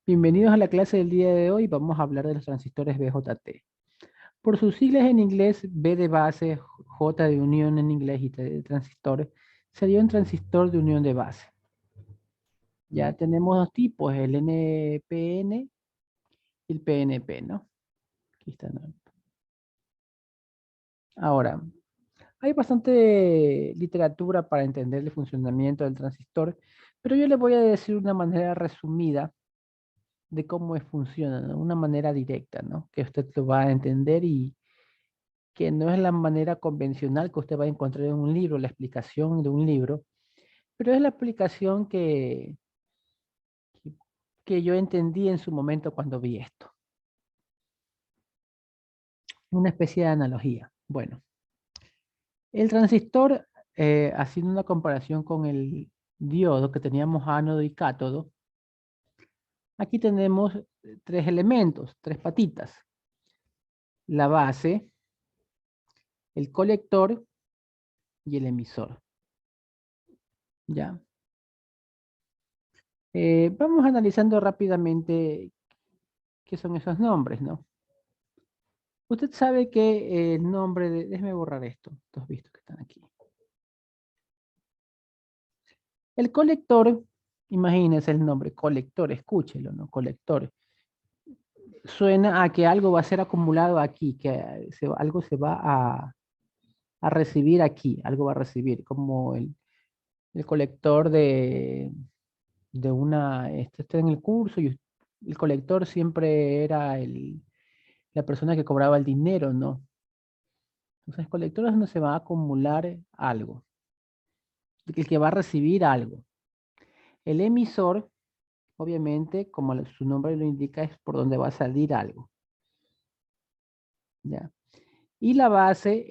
Bienvenidos a la clase del día de hoy. Vamos a hablar de los transistores BJT. Por sus siglas en inglés, B de base, J de unión en inglés y T de transistor, sería un transistor de unión de base. Ya tenemos dos tipos, el NPN y el PNP, ¿no? Aquí está, ¿no? Ahora, hay bastante literatura para entender el funcionamiento del transistor, pero yo le voy a decir una manera resumida de cómo funciona, ¿no? Una manera directa, ¿no? Que usted lo va a entender y que no es la manera convencional que usted va a encontrar en un libro, la explicación de un libro, pero es la explicación que yo entendí en su momento cuando vi esto. Una especie de analogía. Bueno, el transistor, haciendo una comparación con el diodo que teníamos ánodo y cátodo, aquí tenemos tres elementos, tres patitas. La base, el colector y el emisor. ¿Ya? Vamos analizando rápidamente qué son esos nombres, ¿no? Usted sabe que el nombre de... Déjeme borrar esto, estos vistos que están aquí. El colector, imagínese el nombre, colector, escúchelo, ¿no? Colector. Suena a que algo va a ser acumulado aquí, que algo se va a recibir aquí, algo va a recibir, como el colector de una... Esto está en el curso y el colector siempre era la persona que cobraba el dinero, ¿no? Entonces, el colector es donde se va a acumular algo, el que va a recibir algo. El emisor, obviamente, como su nombre lo indica, es por donde va a salir algo. ¿Ya? Y la base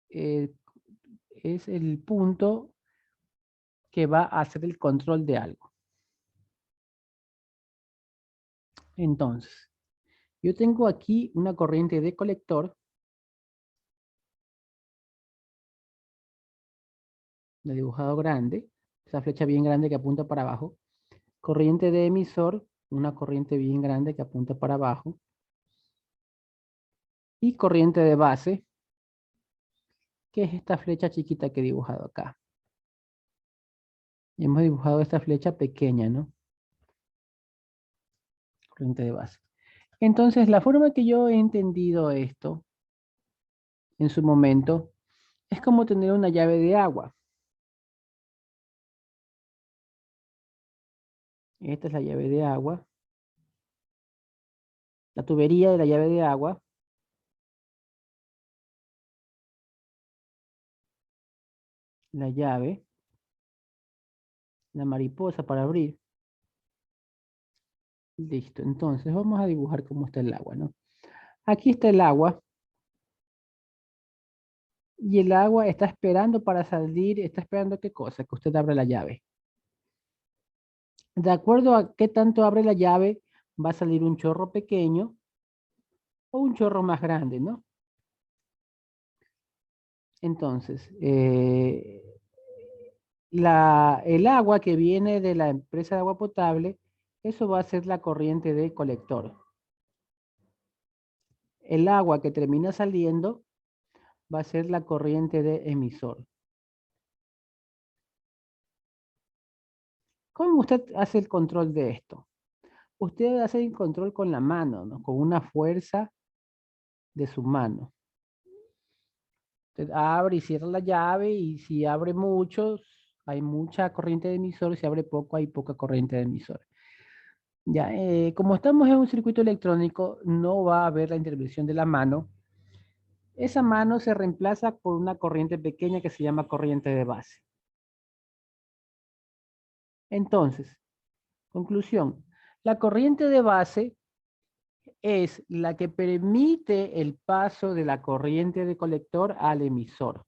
eh, es el punto que va a hacer el control de algo. Entonces, yo tengo aquí una corriente de colector, de dibujado grande, esa flecha bien grande que apunta para abajo. Corriente de emisor, una corriente bien grande que apunta para abajo. Y corriente de base, que es esta flecha chiquita que he dibujado acá. Y hemos dibujado esta flecha pequeña, ¿no? Corriente de base. Entonces, la forma que yo he entendido esto en su momento es como tener una llave de agua. Esta es la llave de agua, la tubería de la llave de agua, la llave, la mariposa para abrir. Listo. Entonces, vamos a dibujar cómo está el agua, ¿no? Aquí está el agua y el agua está esperando para salir, está esperando qué cosa, que usted abra la llave. De acuerdo a qué tanto abre la llave, va a salir un chorro pequeño o un chorro más grande, ¿no? Entonces, el agua que viene de la empresa de agua potable, eso va a ser la corriente de colector. El agua que termina saliendo va a ser la corriente de emisor. ¿Cómo usted hace el control de esto? Usted hace el control con la mano, ¿no? Con una fuerza de su mano. Usted abre y cierra la llave y si abre mucho, hay mucha corriente de emisor, si abre poco, hay poca corriente de emisor. Ya, como estamos en un circuito electrónico, no va a haber la intervención de la mano. Esa mano se reemplaza por una corriente pequeña que se llama corriente de base. Entonces, conclusión, la corriente de base es la que permite el paso de la corriente de colector al emisor.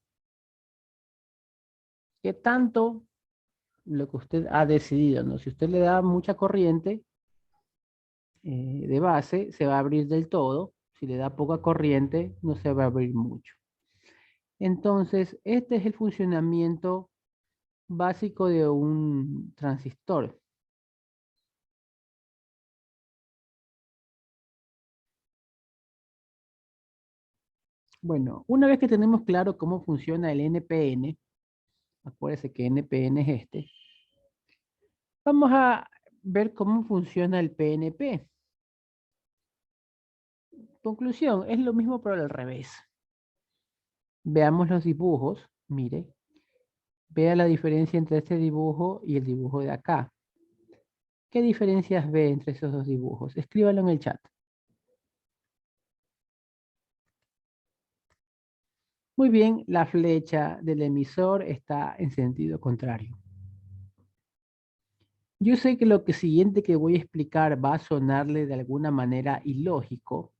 ¿Qué tanto lo que usted ha decidido, ¿no? Si usted le da mucha corriente de base, se va a abrir del todo. Si le da poca corriente, no se va a abrir mucho. Entonces, este es el funcionamiento básico de un transistor. Bueno, una vez que tenemos claro cómo funciona el NPN, acuérdense que NPN es este, vamos a ver cómo funciona el PNP. Conclusión, es lo mismo pero al revés. Veamos los dibujos, mire, vea la diferencia entre este dibujo y el dibujo de acá. ¿Qué diferencias ve entre esos dos dibujos? Escríbalo en el chat. Muy bien, la flecha del emisor está en sentido contrario. Yo sé que lo que siguiente que voy a explicar va a sonarle de alguna manera ilógico,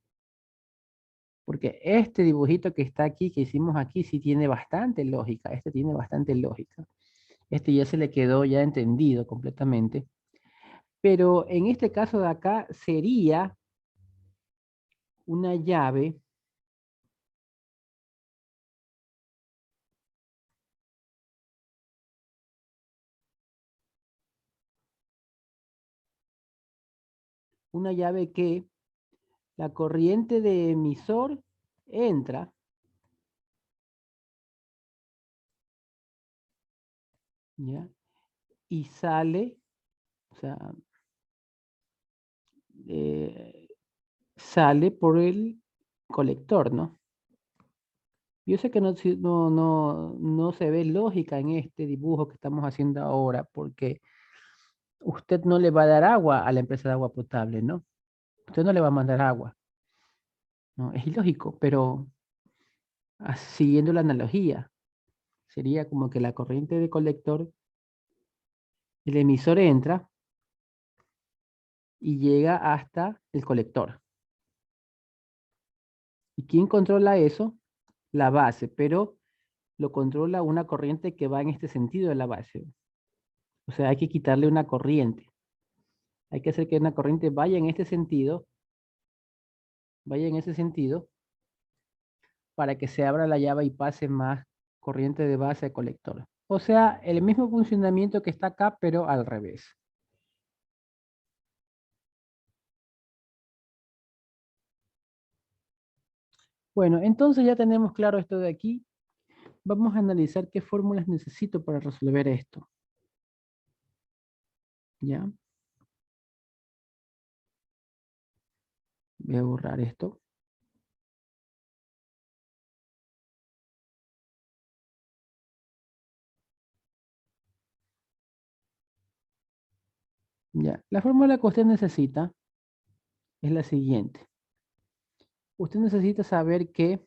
porque este dibujito que está aquí, que hicimos aquí, sí tiene bastante lógica. Este tiene bastante lógica. Este ya se le quedó ya entendido completamente. Pero en este caso de acá sería llave, una llave que la corriente de emisor entra, ¿ya? Y sale, o sea, eh, sale por el colector, ¿no? Yo sé que no se ve lógica en este dibujo que estamos haciendo ahora, porque usted no le va a dar agua a la empresa de agua potable, ¿no? Usted no le va a mandar agua, ¿no? Es ilógico, pero siguiendo la analogía, sería como que la corriente de colector, el emisor entra y llega hasta el colector. ¿Y quién controla eso? La base, pero lo controla una corriente que va en este sentido de la base. O sea, hay que quitarle una corriente. Hay que hacer que una corriente vaya en este sentido, vaya en ese sentido, para que se abra la llave y pase más corriente de base a colector. O sea, el mismo funcionamiento que está acá, pero al revés. Bueno, entonces ya tenemos claro esto de aquí. Vamos a analizar qué fórmulas necesito para resolver esto. ¿Ya? Voy a borrar esto. Ya. La fórmula que usted necesita es la siguiente. Usted necesita saber que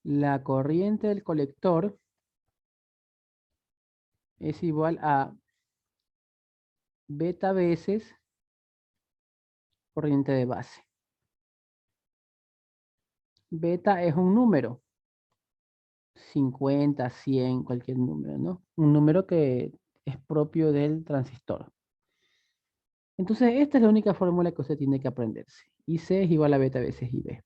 la corriente del colector es igual a beta veces corriente de base. Beta es un número, 50, 100, cualquier número, ¿no? Un número que es propio del transistor. Entonces, esta es la única fórmula que usted tiene que aprenderse. IC es igual a beta veces IB.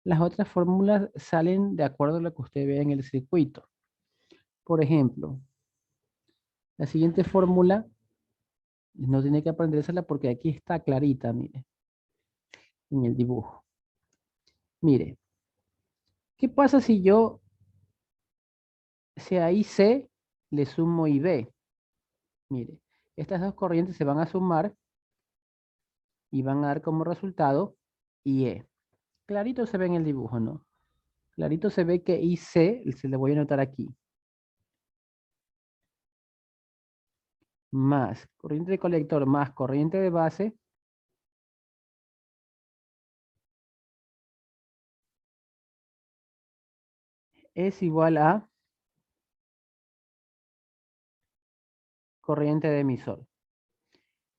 Las otras fórmulas salen de acuerdo a lo que usted ve en el circuito. Por ejemplo, la siguiente fórmula no tiene que aprendérsela porque aquí está clarita, mire, en el dibujo. Mire, ¿qué pasa si yo, si a IC le sumo IB? Mire, estas dos corrientes se van a sumar y van a dar como resultado IE. Clarito se ve en el dibujo, ¿no? Clarito se ve que IC, se le voy a anotar aquí, más corriente de colector más corriente de base, es igual a corriente de emisor.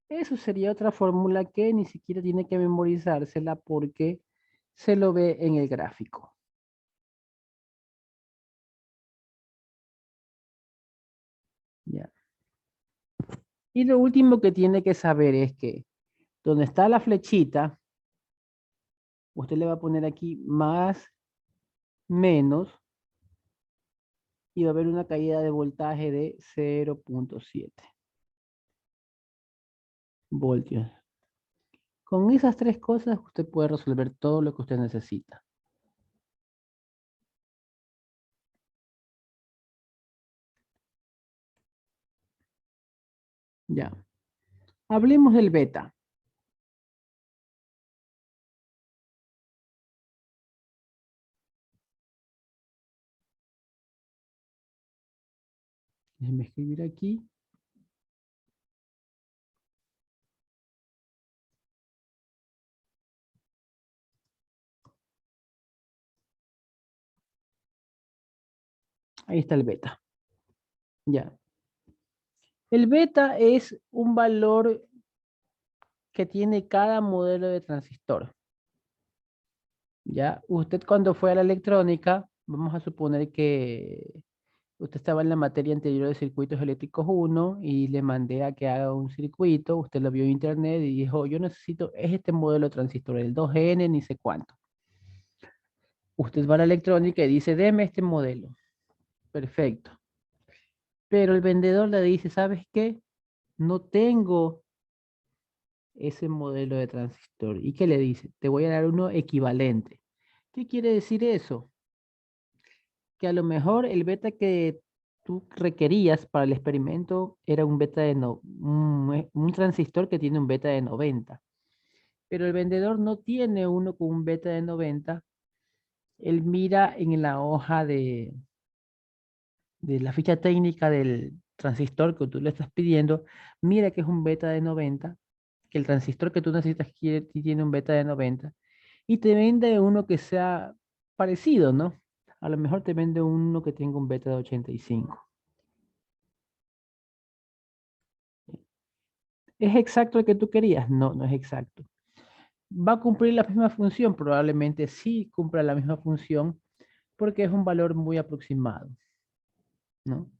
Eso sería otra fórmula que ni siquiera tiene que memorizársela porque se lo ve en el gráfico. Ya. Y lo último que tiene que saber es que donde está la flechita, usted le va a poner aquí más, menos, y va a haber una caída de voltaje de 0.7 voltios. Con esas tres cosas usted puede resolver todo lo que usted necesita. Ya. Hablemos del beta. Déjenme escribir aquí. Ahí está el beta. Ya. El beta es un valor que tiene cada modelo de transistor. Ya, usted cuando fue a la electrónica, vamos a suponer que usted estaba en la materia anterior de circuitos eléctricos 1 y le mandé a que haga un circuito, usted lo vio en internet y dijo, yo necesito, es este modelo de transistor, el 2N, ni sé cuánto. Usted va a la electrónica y dice, deme este modelo. Perfecto. Pero el vendedor le dice, ¿sabes qué? No tengo ese modelo de transistor. ¿Y qué le dice? Te voy a dar uno equivalente. ¿Qué quiere decir eso? Que a lo mejor el beta que tú requerías para el experimento era un beta de un transistor que tiene un beta de 90. Pero el vendedor no tiene uno con un beta de 90. Él mira en la hoja de la ficha técnica del transistor que tú le estás pidiendo, mira que es un beta de 90, que el transistor que tú necesitas tiene un beta de 90, y te vende uno que sea parecido, ¿no? A lo mejor te vende uno que tenga un beta de 85. ¿Es exacto el que tú querías? No, no es exacto. ¿Va a cumplir la misma función? Probablemente sí cumpla la misma función porque es un valor muy aproximado, ¿no?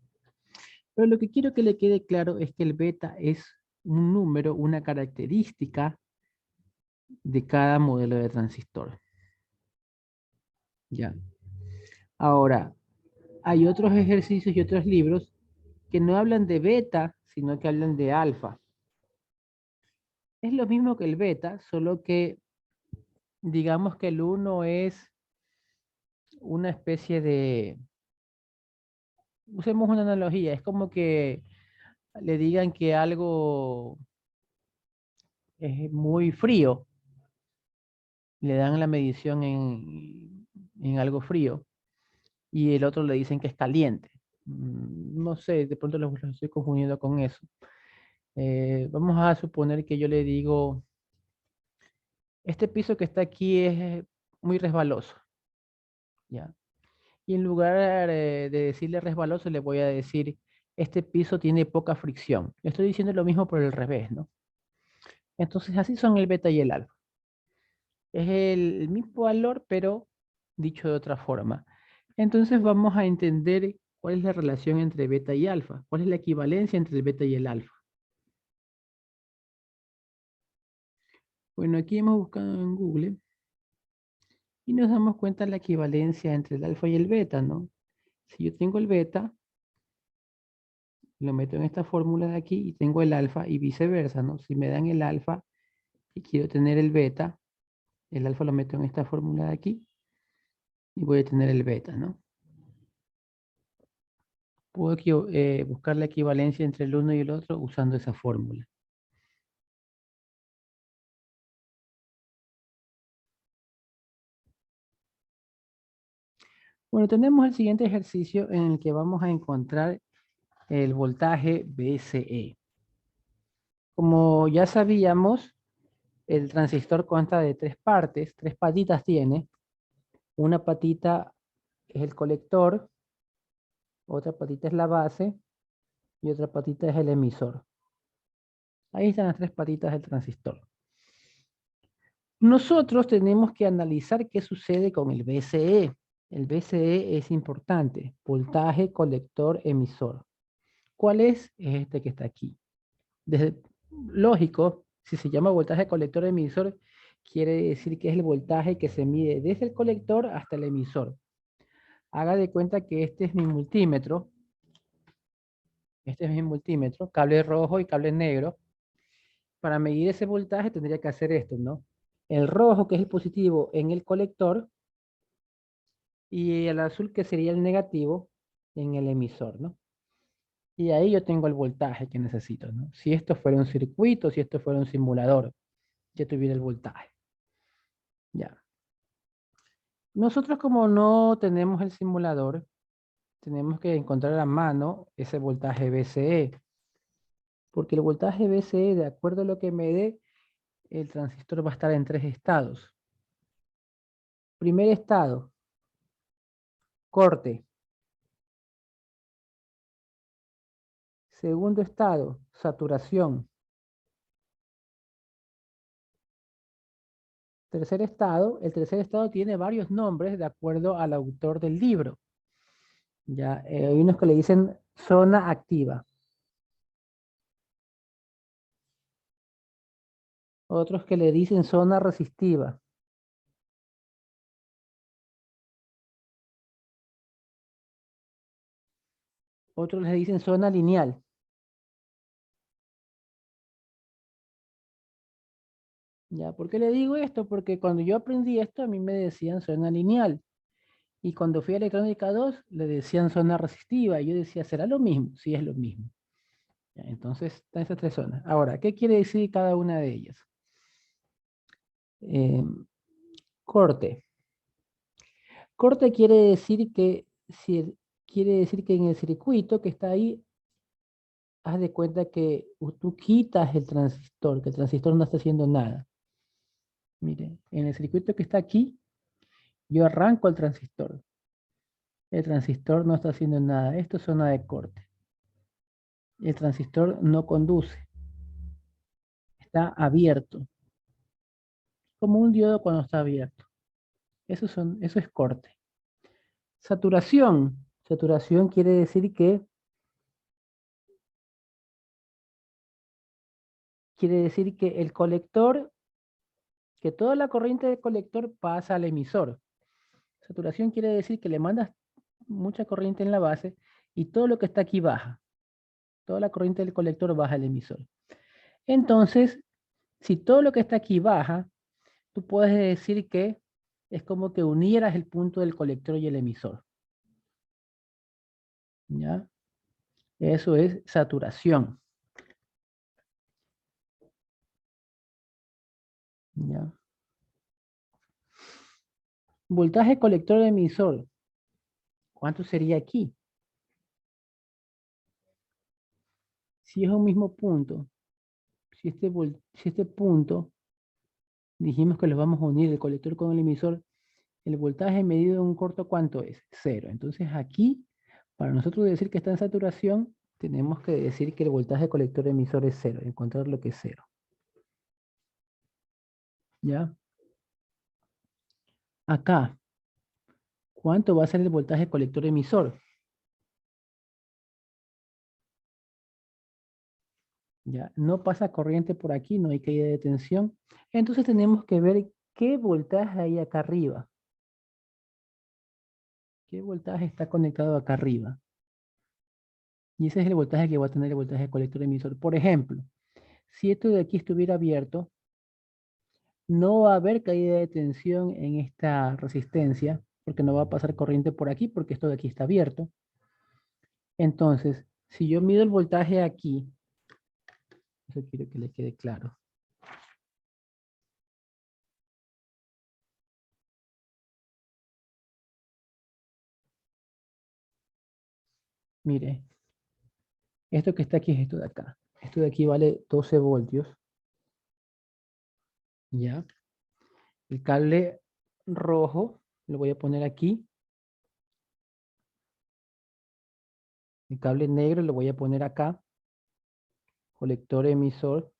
Pero lo que quiero que le quede claro es que el beta es un número, una característica de cada modelo de transistor. Ya. Ahora, hay otros ejercicios y otros libros que no hablan de beta, sino que hablan de alfa. Es lo mismo que el beta, solo que digamos que el uno es una especie de, usemos una analogía, es como que le digan que algo es muy frío, le dan la medición en algo frío y el otro le dicen que es caliente. No sé, de pronto lo estoy confundiendo con eso. Vamos a suponer que yo le digo, este piso que está aquí es muy resbaloso, ¿ya? Y en lugar de decirle resbaloso, le voy a decir, este piso tiene poca fricción. Le estoy diciendo lo mismo por el revés, ¿no? Entonces así son el beta y el alfa. Es el mismo valor, pero dicho de otra forma. Entonces vamos a entender cuál es la relación entre beta y alfa, cuál es la equivalencia entre el beta y el alfa. Bueno, aquí hemos buscado en Google y nos damos cuenta de la equivalencia entre el alfa y el beta, ¿no? Si yo tengo el beta, lo meto en esta fórmula de aquí y tengo el alfa y viceversa, ¿no? Si me dan el alfa y quiero tener el alfa lo meto en esta fórmula de aquí y voy a tener el beta, ¿no? Puedo buscar la equivalencia entre el uno y el otro usando esa fórmula. Bueno, tenemos el siguiente ejercicio en el que vamos a encontrar el voltaje VCE. Como ya sabíamos, el transistor consta de tres partes, tres patitas tiene. Una patita es el colector, otra patita es la base y otra patita es el emisor. Ahí están las tres patitas del transistor. Nosotros tenemos que analizar qué sucede con el VCE. El VCE es importante, voltaje colector emisor. ¿Cuál es? Es este que está aquí. Desde, lógico, si se llama voltaje colector emisor, quiere decir que es el voltaje que se mide desde el colector hasta el emisor. Haga de cuenta que este es mi multímetro. Este es mi multímetro, cable rojo y cable negro. Para medir ese voltaje tendría que hacer esto, ¿no? El rojo, que es el positivo, en el colector, y el azul, que sería el negativo, en el emisor, ¿no? Y ahí yo tengo el voltaje que necesito, ¿no? Si esto fuera un circuito, si esto fuera un simulador, ya tuviera el voltaje. Ya. Nosotros como no tenemos el simulador, tenemos que encontrar a mano ese voltaje VCE. Porque el voltaje VCE, de acuerdo a lo que me dé, el transistor va a estar en tres estados. Primer estado, corte. Segundo estado, saturación. Tercer estado, el tercer estado tiene varios nombres de acuerdo al autor del libro. Ya, hay unos que le dicen zona activa. Otros que le dicen zona resistiva. Otros le dicen zona lineal. ¿Ya? ¿Por qué le digo esto? Porque cuando yo aprendí esto, a mí me decían zona lineal. Y cuando fui a electrónica 2, le decían zona resistiva. Y yo decía, ¿será lo mismo? Sí, es lo mismo. ¿Ya? Entonces, están esas tres zonas. Ahora, ¿qué quiere decir cada una de ellas? Eh, corte. Corte quiere decir que, si, quiere decir que en el circuito que está ahí, haz de cuenta que tú quitas el transistor, que el transistor no está haciendo nada. Mire, en el circuito que está aquí, yo arranco el transistor. El transistor no está haciendo nada. Esto es zona de corte. El transistor no conduce. Está abierto. Como un diodo cuando está abierto. Eso es corte. Saturación. Saturación quiere decir que el colector, que toda la corriente del colector pasa al emisor. Saturación quiere decir que le mandas mucha corriente en la base y todo lo que está aquí baja. Toda la corriente del colector baja al emisor. Entonces, si todo lo que está aquí baja, tú puedes decir que es como que unieras el punto del colector y el emisor. ¿Ya? Eso es saturación. ¿Ya? Voltaje colector emisor. ¿Cuánto sería aquí? Si es un mismo punto, si este punto, dijimos que los vamos a unir el colector con el emisor, el voltaje medido en un corto, ¿cuánto es? Cero. Entonces aquí, para nosotros decir que está en saturación, tenemos que decir que el voltaje colector emisor es cero, encontrar lo que es cero. ¿Ya? Acá, ¿cuánto va a ser el voltaje colector emisor? ¿Ya? No pasa corriente por aquí, no hay caída de tensión. Entonces tenemos que ver qué voltaje hay acá arriba. ¿Qué voltaje está conectado acá arriba? Y ese es el voltaje que va a tener el voltaje colector emisor. Por ejemplo, si esto de aquí estuviera abierto, no va a haber caída de tensión en esta resistencia, porque no va a pasar corriente por aquí, porque esto de aquí está abierto. Entonces, si yo mido el voltaje aquí, eso quiero que le quede claro. Mire, esto que está aquí es esto de acá. Esto de aquí vale 12 voltios. ¿Ya? El cable rojo lo voy a poner aquí. El cable negro lo voy a poner acá. Colector emisor.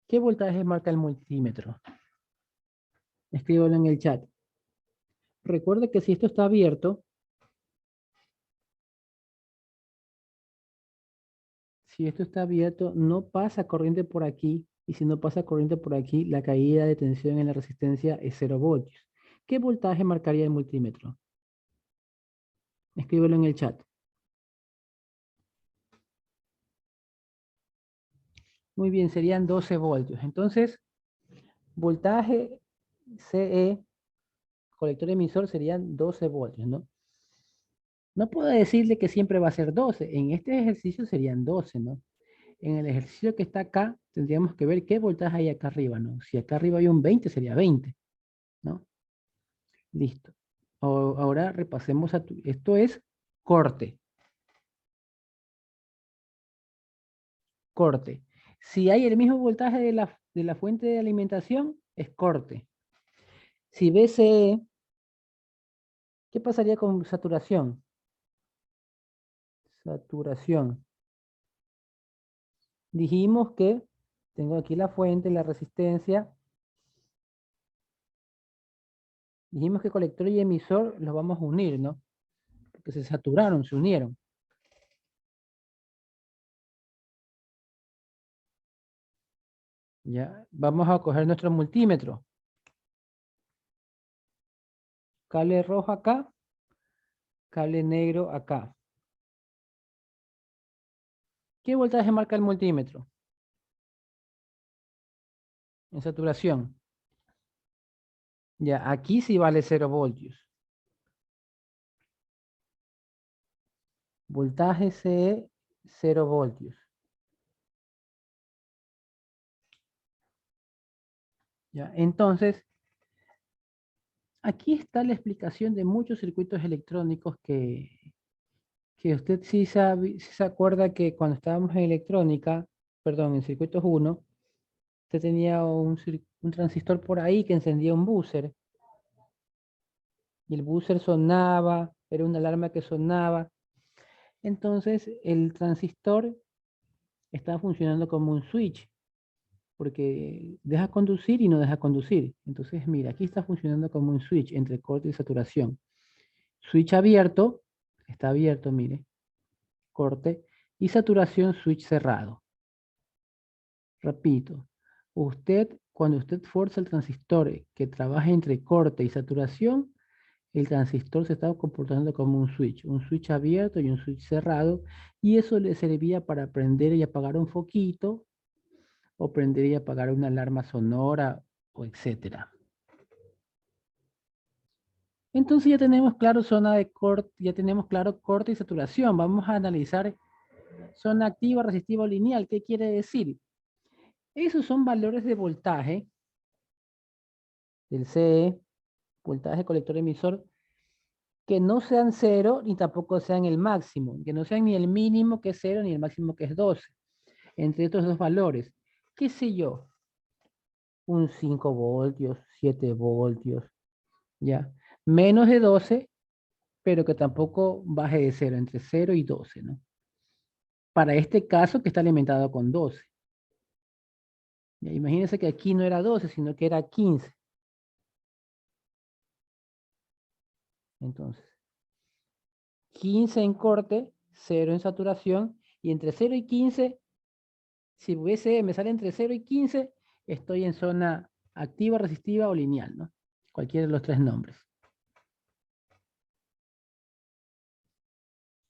¿Qué voltaje marca el multímetro? Escríbalo en el chat. Recuerde que si esto está abierto, no pasa corriente por aquí. Y si no pasa corriente por aquí, la caída de tensión en la resistencia es 0 voltios. ¿Qué voltaje marcaría el multímetro? Escríbelo en el chat. Muy bien, serían 12 voltios. Entonces, voltaje CE, colector emisor, serían 12 voltios, ¿no? No puedo decirle que siempre va a ser 12. En este ejercicio serían 12, ¿no? En el ejercicio que está acá, tendríamos que ver qué voltaje hay acá arriba, ¿no? Si acá arriba hay un 20, sería 20, ¿no? Listo. Ahora repasemos esto es corte, corte. Si hay el mismo voltaje de la fuente de alimentación, es corte. Si BCE, ¿qué pasaría con saturación? Saturación. Dijimos que tengo aquí la fuente, la resistencia. Dijimos que colector y emisor los vamos a unir, ¿no? Porque se saturaron, se unieron. Ya, vamos a coger nuestro multímetro. Cable rojo acá, cable negro acá. ¿Qué voltaje marca el multímetro? En saturación. Ya, aquí sí vale 0 voltios. Voltaje CE, 0 voltios. Ya, entonces, aquí está la explicación de muchos circuitos electrónicos que usted sí sabe, sí se acuerda que cuando estábamos en electrónica, perdón, en circuitos 1, usted tenía un transistor por ahí que encendía un buzzer. Y el buzzer sonaba, era una alarma que sonaba. Entonces, el transistor estaba funcionando como un switch, porque deja conducir y no deja conducir. Entonces, mira, aquí está funcionando como un switch entre corte y saturación. Switch abierto, está abierto, mire, corte, y saturación, switch cerrado. Repito, cuando usted fuerza el transistor que trabaja entre corte y saturación, el transistor se estaba comportando como un switch abierto y un switch cerrado, y eso le servía para prender y apagar un foquito, o prender y apagar una alarma sonora, o etcétera. Entonces ya tenemos claro zona de corte, ya tenemos claro corte y saturación. Vamos a analizar zona activa, resistiva o lineal. ¿Qué quiere decir? Esos son valores de voltaje del CE, voltaje colector emisor, que no sean cero ni tampoco sean el máximo, que no sean ni el mínimo que es 0 ni el máximo que es 12, entre estos dos valores. ¿Qué sé yo? Un 5 voltios, 7 voltios, ¿ya? Menos de 12, pero que tampoco baje de 0, entre 0 y 12, ¿no? Para este caso que está alimentado con 12. ¿Ya? Imagínense que aquí no era 12, sino que era 15. Entonces, 15 en corte, 0 en saturación, y entre 0 y 15, si hubiese, me sale entre 0 y 15, estoy en zona activa, resistiva o lineal, ¿no? Cualquiera de los tres nombres.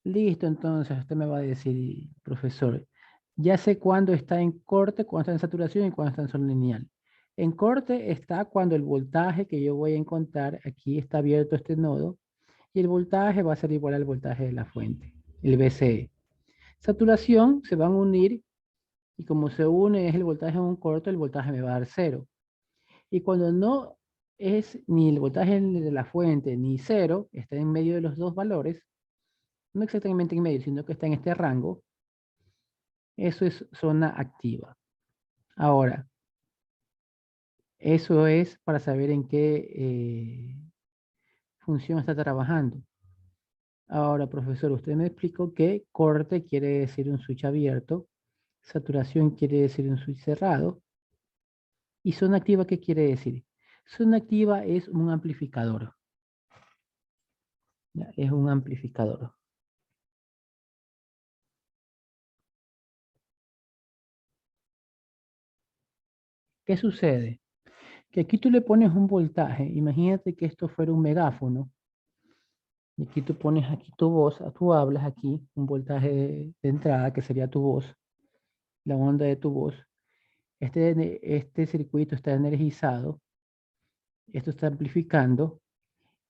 Listo, entonces usted me va a decir, profesor, ya sé cuándo está en corte, cuándo está en saturación y cuándo está en zona lineal. En corte está cuando el voltaje que yo voy a encontrar, aquí está abierto este nodo, y el voltaje va a ser igual al voltaje de la fuente, el VCE. Saturación se van a unir, y como se une es el voltaje en un corto, el voltaje me va a dar 0. Y cuando no es ni el voltaje de la fuente ni 0, está en medio de los dos valores, no exactamente en medio, sino que está en este rango, eso es zona activa. Ahora, eso es para saber en qué función está trabajando. Ahora, profesor, usted me explicó que corte quiere decir un switch abierto, saturación quiere decir un switch cerrado, y zona activa, ¿qué quiere decir? Zona activa es un amplificador. ¿Ya? Es un amplificador. ¿Qué sucede? Que aquí tú le pones un voltaje. Imagínate que esto fuera un megáfono. Y aquí tú pones aquí tu voz, tú hablas aquí, un voltaje de entrada que sería tu voz, la onda de tu voz. Este circuito está energizado, esto está amplificando,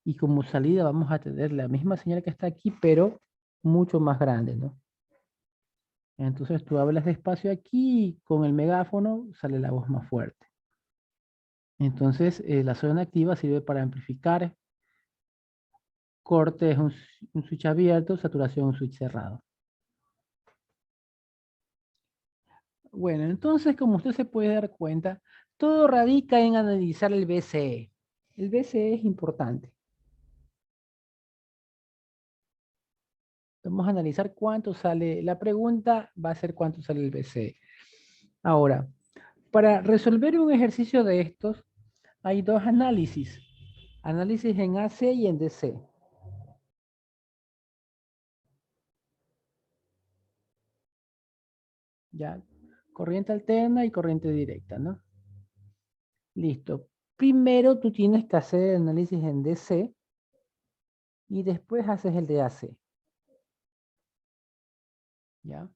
Y como salida vamos a tener la misma señal que está aquí, pero mucho más grande, ¿no? Entonces tú hablas despacio aquí y con el megáfono sale la voz más fuerte. Entonces la zona activa sirve para amplificar, corte es un switch abierto, saturación un switch cerrado. Bueno, entonces como usted se puede dar cuenta, todo radica en analizar el BCE. El BCE es importante. Vamos a analizar cuánto sale. La pregunta va a ser cuánto sale el BCE. Ahora, para resolver un ejercicio de estos, hay dos análisis. Análisis en AC y en DC. ¿Ya? Corriente alterna y corriente directa, ¿no? Listo. Primero tú tienes que hacer el análisis en DC y después haces el de AC. ¿Ya?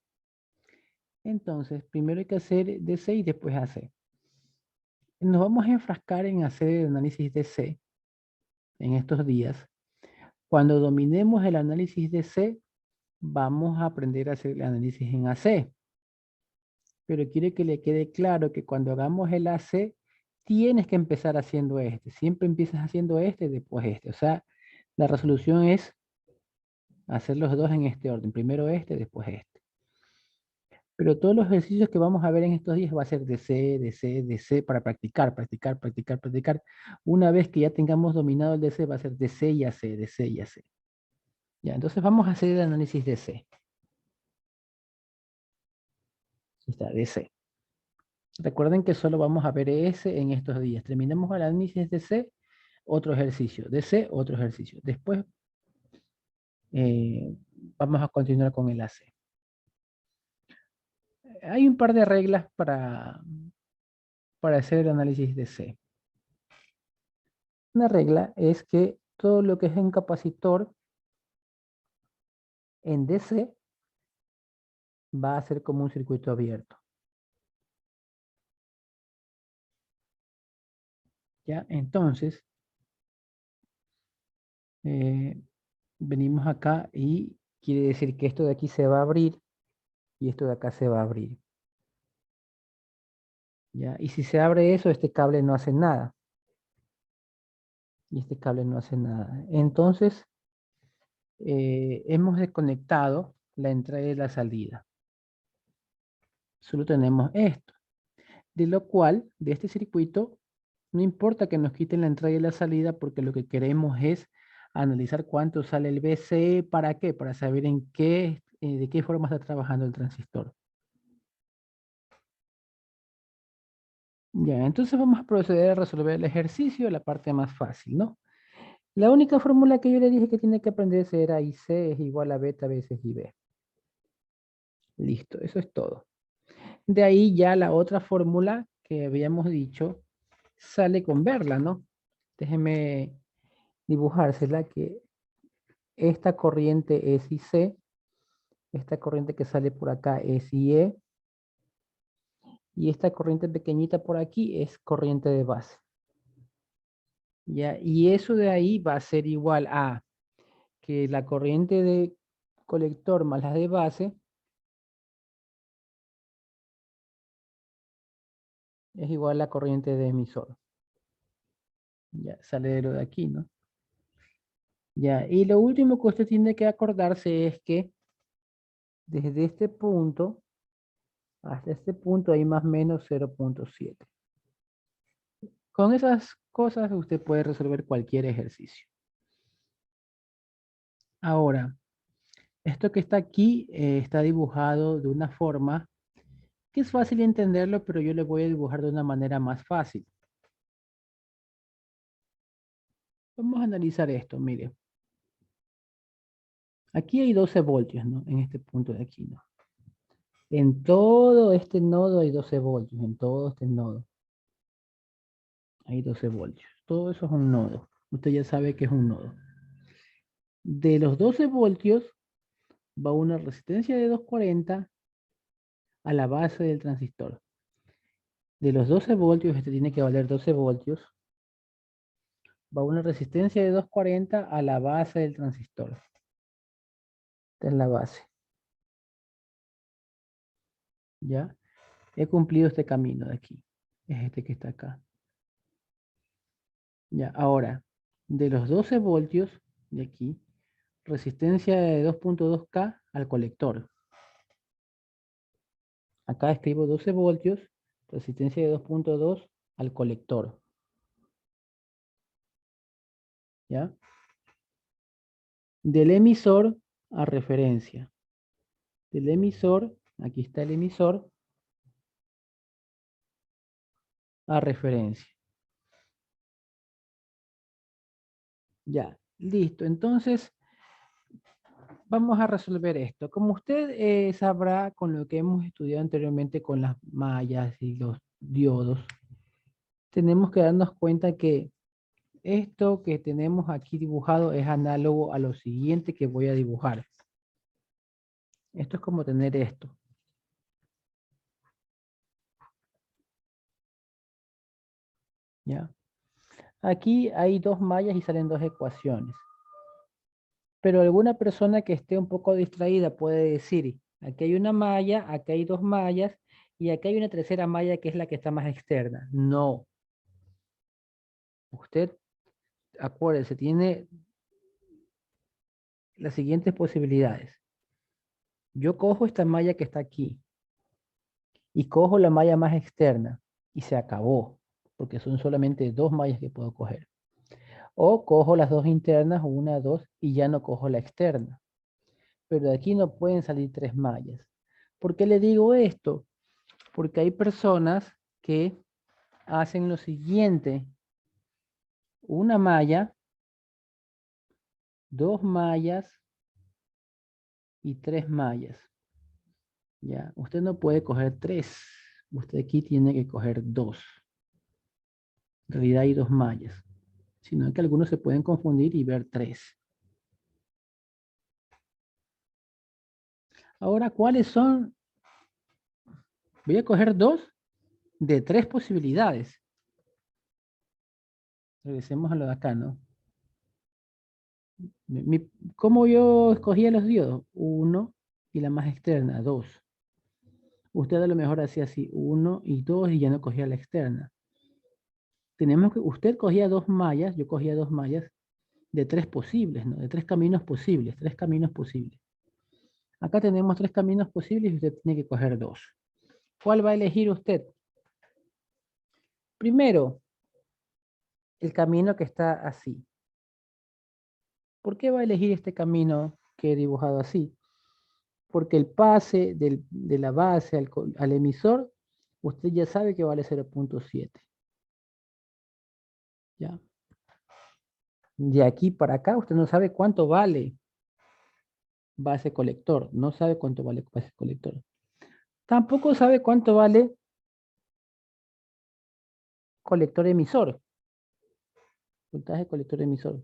Entonces, primero hay que hacer DC y después AC. Nos vamos a enfrascar en hacer el análisis DC en estos días. Cuando dominemos el análisis DC, vamos a aprender a hacer el análisis en AC. Pero quiere que le quede claro que cuando hagamos el AC, tienes que empezar haciendo este. Siempre empiezas haciendo este, después este. O sea, la resolución es hacer los dos en este orden. Primero este, después este. Pero todos los ejercicios que vamos a ver en estos días va a ser de C, de C, de C para practicar, practicar, practicar, practicar. Una vez que ya tengamos dominado el DC, va a ser de C y AC, de C y AC. Ya, entonces vamos a hacer el análisis de C. Aquí está, de C. Recuerden que solo vamos a ver S en estos días. Terminemos el análisis de C, otro ejercicio. De C, otro ejercicio. Después vamos a continuar con el AC. Hay un par de reglas para hacer el análisis de C. Una regla es que todo lo que es un capacitor en DC va a ser como un circuito abierto. ¿Ya? Entonces, venimos acá y quiere decir que esto de aquí se va a abrir y esto de acá se va a abrir. ¿Ya? Y si se abre eso, este cable no hace nada. Y este cable no hace nada. Entonces, hemos desconectado la entrada y la salida. Solo tenemos esto. De lo cual, de este circuito, no importa que nos quiten la entrada y la salida porque lo que queremos es analizar cuánto sale el BCE. ¿Para qué? Para saber en qué, de qué forma está trabajando el transistor. Ya, entonces vamos a proceder a resolver el ejercicio, la parte más fácil, ¿no? La única fórmula que yo le dije que tiene que aprenderse era IC es igual a beta veces IB. Listo, eso es todo. De ahí ya la otra fórmula que habíamos dicho sale con verla, ¿no? Déjeme dibujársela que esta corriente es IC, esta corriente que sale por acá es IE, y esta corriente pequeñita por aquí es corriente de base. ¿Ya? Y eso de ahí va a ser igual a que la corriente de colector más la de base es igual a la corriente de emisor. Ya sale de lo de aquí, ¿no? Ya, y lo último que usted tiene que acordarse es que desde este punto hasta este punto hay más o menos 0.7. Con esas cosas usted puede resolver cualquier ejercicio. Ahora, esto que está aquí está dibujado de una forma que es fácil entenderlo, pero yo le voy a dibujar de una manera más fácil. Vamos a analizar esto, mire. Aquí hay 12 voltios, ¿no? En este punto de aquí, ¿no? En todo este nodo hay 12 voltios, en todo este nodo hay 12 voltios. Todo eso es un nodo. Usted ya sabe que es un nodo. De los 12 voltios va una resistencia de 240 a la base del transistor. De los 12 voltios, este tiene que valer 12 voltios. Va una resistencia de 240 a la base del transistor. Esta es la base. ¿Ya? He cumplido este camino de aquí. Es este que está acá. Ya, ahora, de los 12 voltios de aquí, resistencia de 2.2K al colector. Acá escribo 12 voltios, resistencia de 2.2 al colector. ¿Ya? Del emisor a referencia. Del emisor, aquí está el emisor, a referencia. Ya, listo. Entonces, vamos a resolver esto. Como usted sabrá con lo que hemos estudiado anteriormente con las mallas y los diodos, tenemos que darnos cuenta que esto que tenemos aquí dibujado es análogo a lo siguiente que voy a dibujar. Esto es como tener esto. ¿Ya? Aquí hay dos mallas y salen dos ecuaciones. Pero alguna persona que esté un poco distraída puede decir, aquí hay una malla, aquí hay dos mallas y aquí hay una tercera malla que es la que está más externa. No. Usted, acuérdese, tiene las siguientes posibilidades. Yo cojo esta malla que está aquí y cojo la malla más externa y se acabó, porque son solamente dos mallas que puedo coger. O cojo las dos internas, una, dos, y ya no cojo la externa. Pero de aquí no pueden salir tres mallas. ¿Por qué le digo esto? Porque hay personas que hacen lo siguiente. Una malla, dos mallas y tres mallas. ¿Ya? Usted no puede coger tres. Usted aquí tiene que coger dos. En realidad hay dos mallas. Sino que algunos se pueden confundir y ver tres. Ahora, ¿cuáles son? Voy a coger dos de tres posibilidades. Regresemos a lo de acá, ¿no? ¿Cómo yo escogía los diodos? Uno y la más externa, dos. Usted a lo mejor hacía así, uno y dos y ya no cogía la externa. Usted cogía dos mallas, yo cogía dos mallas de tres posibles, ¿no? De tres caminos posibles, tres caminos posibles. Acá tenemos tres caminos posibles y usted tiene que coger dos. ¿Cuál va a elegir usted? Primero, el camino que está así. ¿Por qué va a elegir este camino que he dibujado así? Porque el pase de la base al emisor, usted ya sabe que vale 0.7. ¿Ya? De aquí para acá, usted no sabe cuánto vale base colector. No sabe cuánto vale base colector. Tampoco sabe cuánto vale colector emisor. Voltaje colector emisor.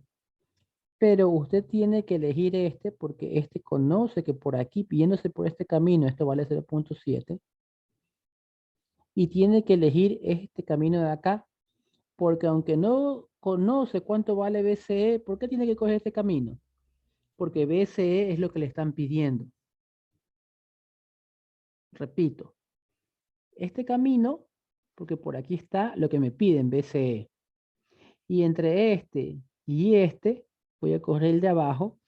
Pero usted tiene que elegir este porque este conoce que por aquí, yéndose por este camino, esto vale 0.7. Y tiene que elegir este camino de acá porque aunque no conoce cuánto vale BCE, ¿por qué tiene que coger este camino? Porque BCE es lo que le están pidiendo. Repito, este camino, porque por aquí está lo que me piden BCE. Y entre este y este, voy a coger el de abajo,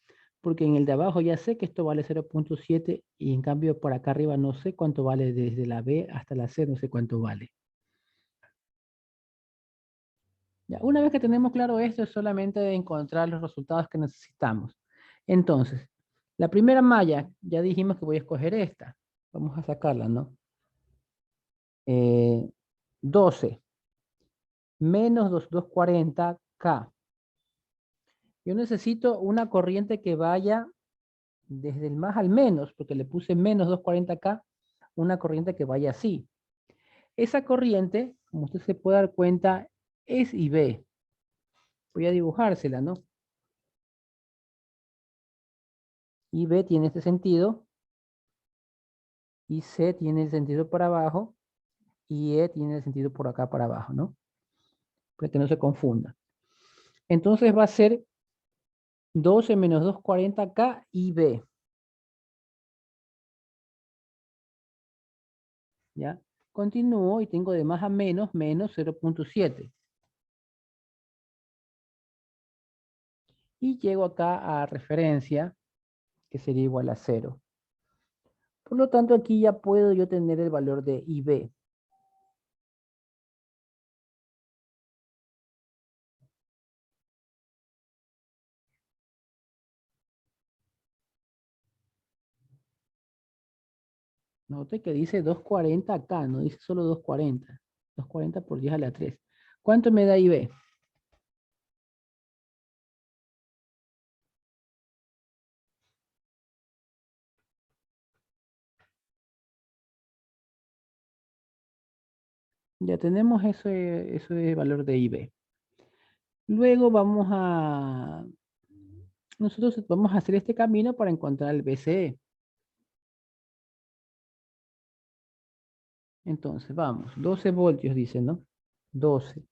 porque en el de abajo ya sé que esto vale 0.7 y en cambio por acá arriba no sé cuánto vale desde la B hasta la C, no sé cuánto vale. Ya, una vez que tenemos claro esto, es solamente encontrar los resultados que necesitamos. Entonces, la primera malla, ya dijimos que voy a escoger esta. Vamos a sacarla, ¿no? 12 menos 240K. Yo necesito una corriente que vaya desde el más al menos, porque le puse menos 240K, una corriente que vaya así. Esa corriente, como usted se puede dar cuenta, es IB. Voy a dibujársela, ¿no? IB tiene este sentido, y C tiene el sentido para abajo, y E tiene el sentido por acá para abajo, ¿no? Para que no se confunda. Entonces va a ser 12 menos 240K y B. ¿Ya? Continúo y tengo de más a menos, menos 0.7. Y llego acá a referencia, que sería igual a 0. Por lo tanto, aquí ya puedo yo tener el valor de IB. Note que dice 240 acá, no dice solo 240. 240 por 10 a la 3. ¿Cuánto me da IB? Ya tenemos ese valor de IB. Luego nosotros vamos a hacer este camino para encontrar el BCE. Entonces, vamos, 12 voltios dice, ¿no? 12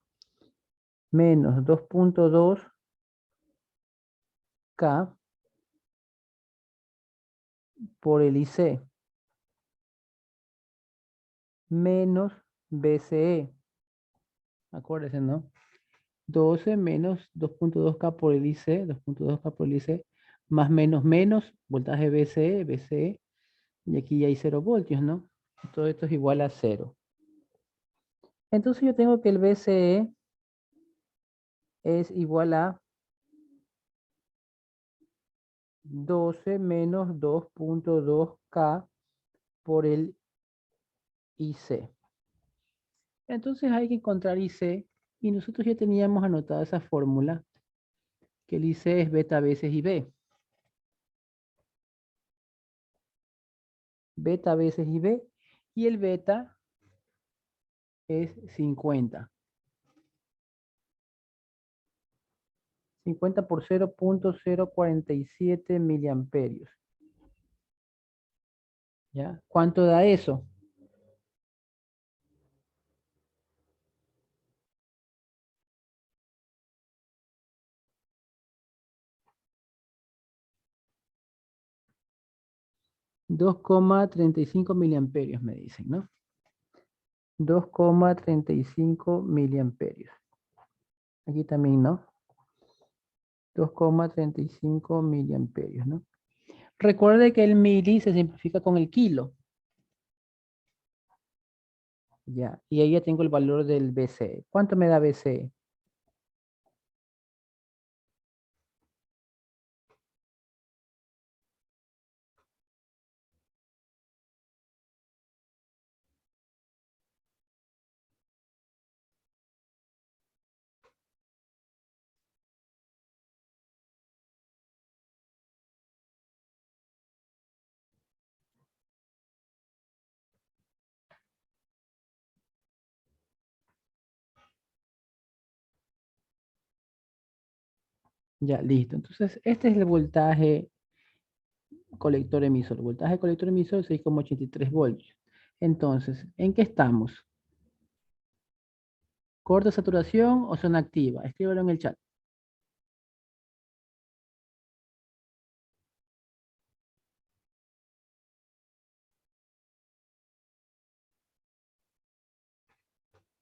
menos 2.2K por el IC menos BCE. Acuérdense, ¿no? 12 menos 2.2K por el IC, 2.2K por el IC, más menos menos, voltaje BCE, BCE, y aquí ya hay 0 voltios, ¿no? Todo esto es igual a 0. Entonces yo tengo que el BCE es igual a 12 menos 2.2K por el IC. Entonces hay que encontrar IC y nosotros ya teníamos anotada esa fórmula que el IC es beta veces IB. Beta veces IB y el beta es 50. 50 por 0.047 miliamperios. ¿Ya? ¿Cuánto da eso? 2,35 miliamperios me dicen, ¿no? 2,35 miliamperios. Aquí también, ¿no? 2,35 miliamperios, ¿no? Recuerde que el mili se simplifica con el kilo. Ya, y ahí ya tengo el valor del BCE. ¿Cuánto me da BCE? Ya, listo. Entonces, este es el voltaje colector emisor. El voltaje colector emisor es 6,83 voltios. Entonces, ¿en qué estamos? ¿Corta saturación o zona activa? Escríbelo en el chat.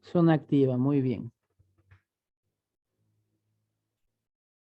Zona activa, muy bien.